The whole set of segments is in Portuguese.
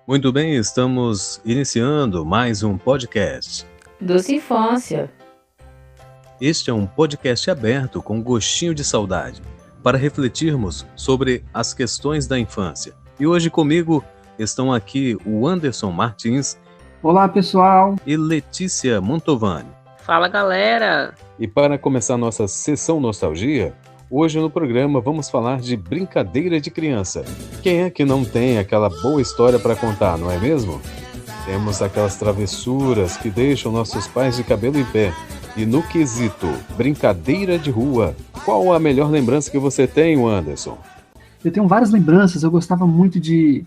Muito bem, estamos iniciando mais um podcast. Doce Infância. Este é um podcast aberto com gostinho de saudade, para refletirmos sobre as questões da infância. E hoje comigo estão aqui o Anderson Martins. Olá, pessoal. E Letícia Montovani. Fala, galera. E para começar nossa sessão nostalgia, hoje no programa vamos falar de brincadeira de criança. Quem é que não tem aquela boa história para contar, não é mesmo? Temos aquelas travessuras que deixam nossos pais de cabelo em pé. E no quesito brincadeira de rua, qual a melhor lembrança que você tem, Anderson? Eu tenho várias lembranças. Eu gostava muito de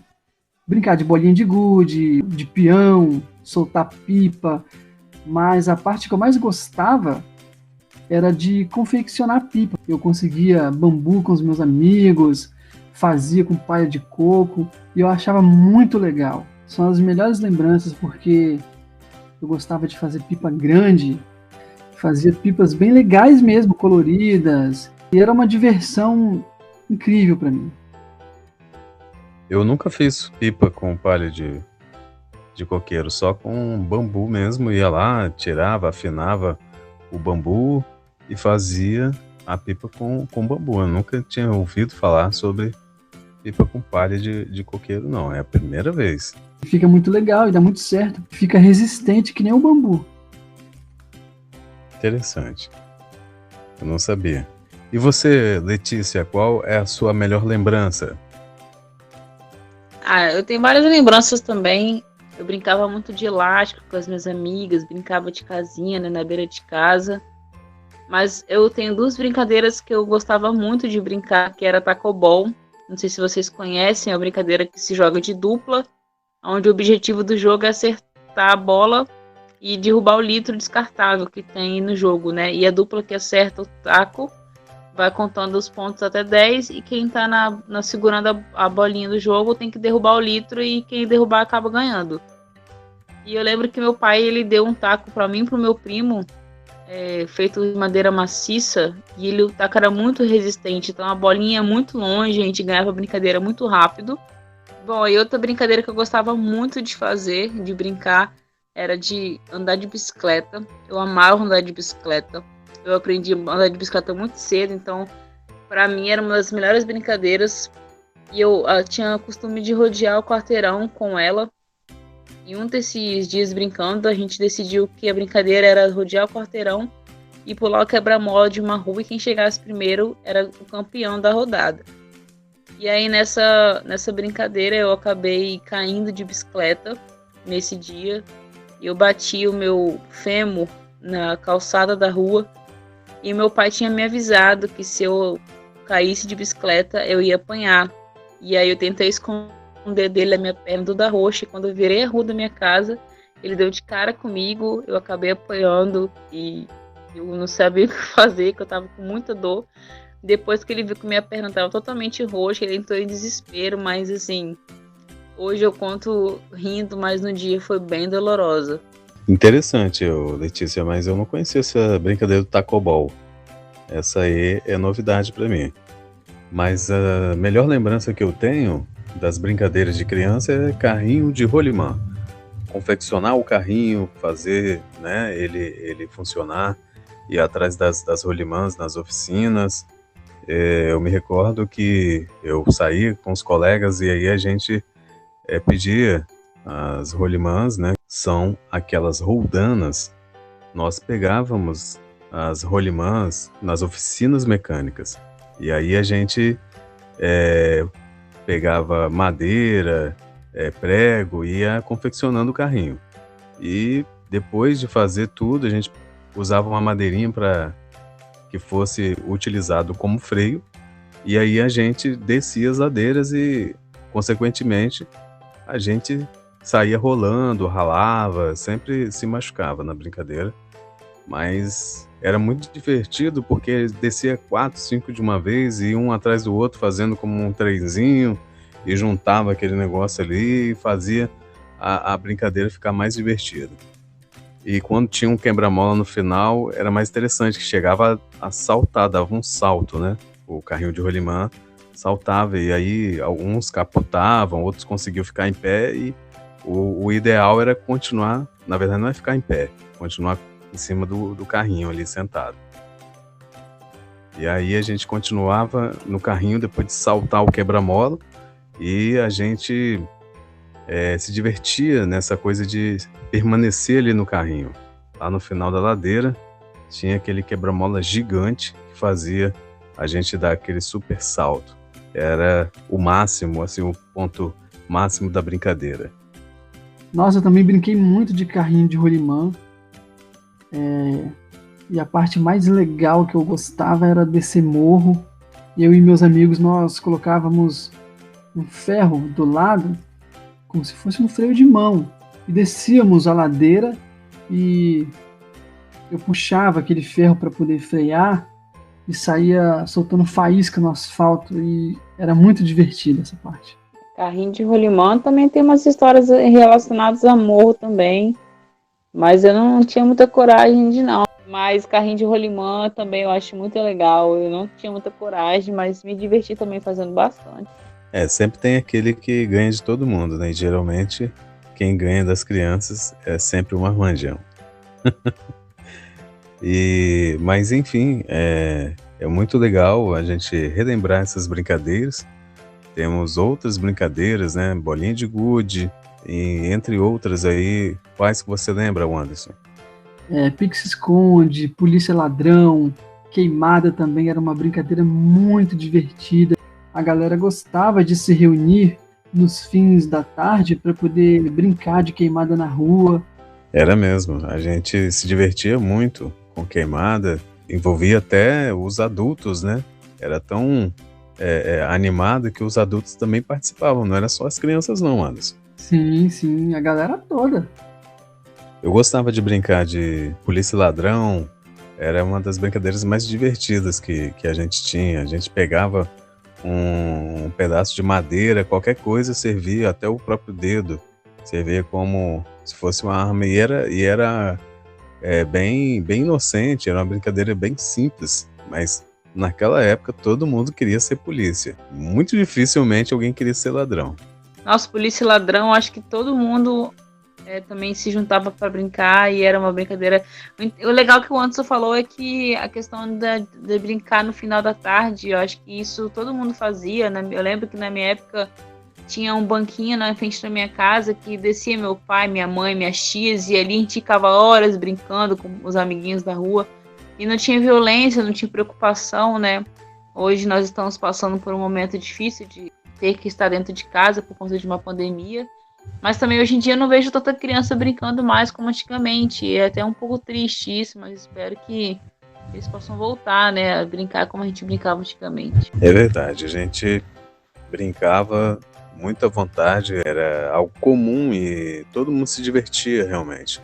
brincar de bolinha de gude, de peão, soltar pipa. Mas a parte que eu mais gostava era de confeccionar pipa. Eu conseguia bambu com os meus amigos, fazia com palha de coco, e eu achava muito legal. São as melhores lembranças porque eu gostava de fazer pipa grande, fazia pipas bem legais mesmo, coloridas, e era uma diversão incrível para mim. Eu nunca fiz pipa com palha de coqueiro, só com bambu mesmo. Ia lá, tirava, afinava o bambu e fazia a pipa com bambu. Eu nunca tinha ouvido falar sobre pipa com palha de coqueiro, não. É a primeira vez. Fica muito legal e dá muito certo. Fica resistente que nem o bambu. Interessante. Eu não sabia. E você, Letícia, qual é a sua melhor lembrança? Eu tenho várias lembranças também. Eu brincava muito de elástico com as minhas amigas, brincava de casinha, né, na beira de casa. Mas eu tenho duas brincadeiras que eu gostava muito de brincar, que era tacobol. Não sei se vocês conhecem, é uma brincadeira que se joga de dupla, onde o objetivo do jogo é acertar a bola e derrubar o litro descartável que tem no jogo, né? E a dupla que acerta o taco vai contando os pontos até 10, e quem tá segurando a bolinha do jogo tem que derrubar o litro, e quem derrubar acaba ganhando. E eu lembro que meu pai, ele deu um taco para mim e pro meu primo, feito de madeira maciça, e o taco era muito resistente, então a bolinha é muito longe, a gente ganhava a brincadeira muito rápido. Bom, e outra brincadeira que eu gostava muito de fazer, de brincar, era de andar de bicicleta. Eu amava andar de bicicleta. Eu aprendi a andar de bicicleta muito cedo, então para mim era uma das melhores brincadeiras. E eu tinha o costume de rodear o quarteirão com ela. E um desses dias brincando, a gente decidiu que a brincadeira era rodear o quarteirão e pular o quebra-mola de uma rua, e quem chegasse primeiro era o campeão da rodada. E aí nessa brincadeira eu acabei caindo de bicicleta nesse dia. Eu bati o meu fêmur na calçada da rua, e meu pai tinha me avisado que se eu caísse de bicicleta eu ia apanhar. E aí eu tentei esconder dele a minha perna toda roxa, e quando eu virei a rua da minha casa, ele deu de cara comigo, eu acabei apanhando e eu não sabia o que fazer, que eu tava com muita dor. Depois que ele viu que minha perna estava totalmente roxa, ele entrou em desespero, mas assim, hoje eu conto rindo, mas no dia foi bem dolorosa. Interessante, Letícia, mas eu não conhecia essa brincadeira do tacobol. Essa aí é novidade para mim. Mas a melhor lembrança que eu tenho das brincadeiras de criança é carrinho de rolimã. Confeccionar o carrinho, fazer, né, ele funcionar, ir atrás das rolimãs nas oficinas. Eu me recordo que eu saía com os colegas e aí a gente pedia as rolimãs, né? São aquelas roldanas. Nós pegávamos as rolimãs nas oficinas mecânicas. E aí a gente pegava madeira, prego e ia confeccionando o carrinho. E depois de fazer tudo, a gente usava uma madeirinha para que fosse utilizado como freio. E aí a gente descia as ladeiras e, consequentemente, a gente saía rolando, ralava, sempre se machucava na brincadeira. Mas era muito divertido porque descia 4, 5 de uma vez e um atrás do outro fazendo como um trenzinho, e juntava aquele negócio ali e fazia a brincadeira ficar mais divertida. E quando tinha um quebra-mola no final, era mais interessante, que chegava a saltar, dava um salto, né? O carrinho de rolimã saltava, e aí alguns capotavam, outros conseguiam ficar em pé, e o ideal era continuar, na verdade não é ficar em pé, continuar em cima do carrinho ali sentado. E aí a gente continuava no carrinho depois de saltar o quebra-mola e a gente se divertia nessa coisa de permanecer ali no carrinho. Lá no final da ladeira tinha aquele quebra-mola gigante que fazia a gente dar aquele super salto. Era o máximo, assim, o ponto máximo da brincadeira. Nossa, eu também brinquei muito de carrinho de rolimã. E a parte mais legal que eu gostava era descer morro. Eu e meus amigos, nós colocávamos um ferro do lado, como se fosse um freio de mão. E descíamos a ladeira e eu puxava aquele ferro para poder frear e saía soltando faísca no asfalto. E era muito divertido essa parte. Carrinho de rolimã também tem umas histórias relacionadas a morro também. Mas eu não tinha muita coragem de não. Mas carrinho de rolimã também eu acho muito legal. Eu não tinha muita coragem, mas me diverti também fazendo bastante. Sempre tem aquele que ganha de todo mundo, né? E geralmente quem ganha das crianças é sempre o marmanjão. Mas enfim, é muito legal a gente relembrar essas brincadeiras. Temos outras brincadeiras, né? Bolinha de gude, e entre outras aí. Quais que você lembra, Anderson? Pique-se-esconde, polícia ladrão, queimada também era uma brincadeira muito divertida. A galera gostava de se reunir nos fins da tarde para poder brincar de queimada na rua. Era mesmo, a gente se divertia muito com queimada, envolvia até os adultos, né? Era tão animado que os adultos também participavam, não era só as crianças não, Anderson. Sim, a galera toda. Eu gostava de brincar de polícia e ladrão, era uma das brincadeiras mais divertidas que a gente tinha. A gente pegava um pedaço de madeira, qualquer coisa servia, até o próprio dedo, servia como se fosse uma arma e era bem inocente, era uma brincadeira bem simples, mas naquela época todo mundo queria ser polícia. Muito dificilmente alguém queria ser ladrão. Nossa, polícia e ladrão, acho que todo mundo também se juntava para brincar e era uma brincadeira. O legal que o Anderson falou é que a questão de brincar no final da tarde, eu acho que isso todo mundo fazia, né? Eu lembro que na minha época tinha um banquinho na frente da minha casa que descia meu pai, minha mãe, minhas tias, e ali a gente ficava horas brincando com os amiguinhos da rua. E não tinha violência, não tinha preocupação, né? Hoje nós estamos passando por um momento difícil de ter que estar dentro de casa por conta de uma pandemia. Mas também hoje em dia eu não vejo tanta criança brincando mais como antigamente. É até um pouco triste isso, mas espero que eles possam voltar, né? A brincar como a gente brincava antigamente. É verdade, a gente brincava muito à vontade, era algo comum e todo mundo se divertia realmente.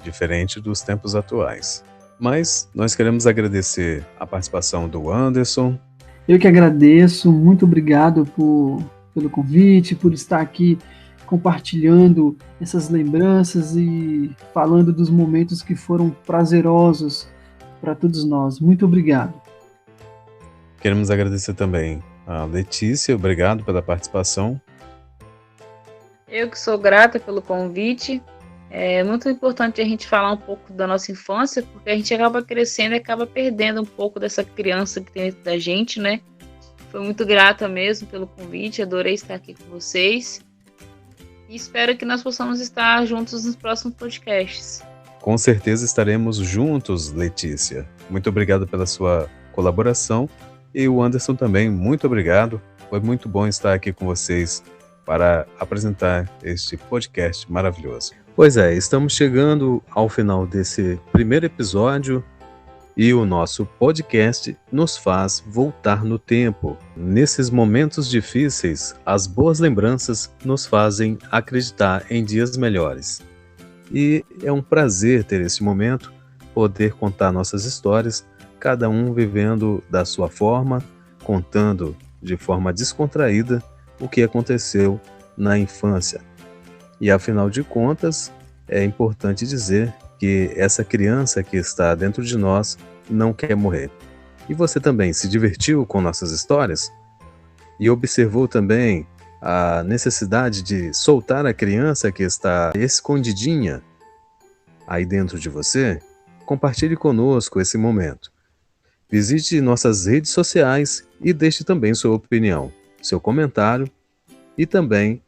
Diferente dos tempos atuais. Mas nós queremos agradecer a participação do Anderson. Eu que agradeço, muito obrigado pelo convite, por estar aqui compartilhando essas lembranças e falando dos momentos que foram prazerosos para todos nós. Muito obrigado. Queremos agradecer também a Letícia, obrigado pela participação. Eu que sou grata pelo convite. É muito importante a gente falar um pouco da nossa infância, porque a gente acaba crescendo e acaba perdendo um pouco dessa criança que tem dentro da gente, né? Foi muito grata mesmo pelo convite, adorei estar aqui com vocês. E espero que nós possamos estar juntos nos próximos podcasts. Com certeza estaremos juntos, Letícia. Muito obrigado pela sua colaboração. E o Anderson também, muito obrigado. Foi muito bom estar aqui com vocês para apresentar este podcast maravilhoso. Pois é, estamos chegando ao final desse primeiro episódio e o nosso podcast nos faz voltar no tempo. Nesses momentos difíceis, as boas lembranças nos fazem acreditar em dias melhores. E é um prazer ter esse momento, poder contar nossas histórias, cada um vivendo da sua forma, contando de forma descontraída o que aconteceu na infância. E afinal de contas, é importante dizer que essa criança que está dentro de nós não quer morrer. E você também se divertiu com nossas histórias? E observou também a necessidade de soltar a criança que está escondidinha aí dentro de você, compartilhe conosco esse momento. Visite nossas redes sociais e deixe também sua opinião, seu comentário e também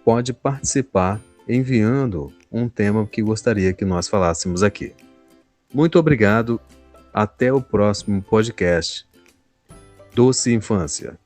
pode participar enviando um tema que gostaria que nós falássemos aqui. Muito obrigado, até o próximo podcast. Doce Infância.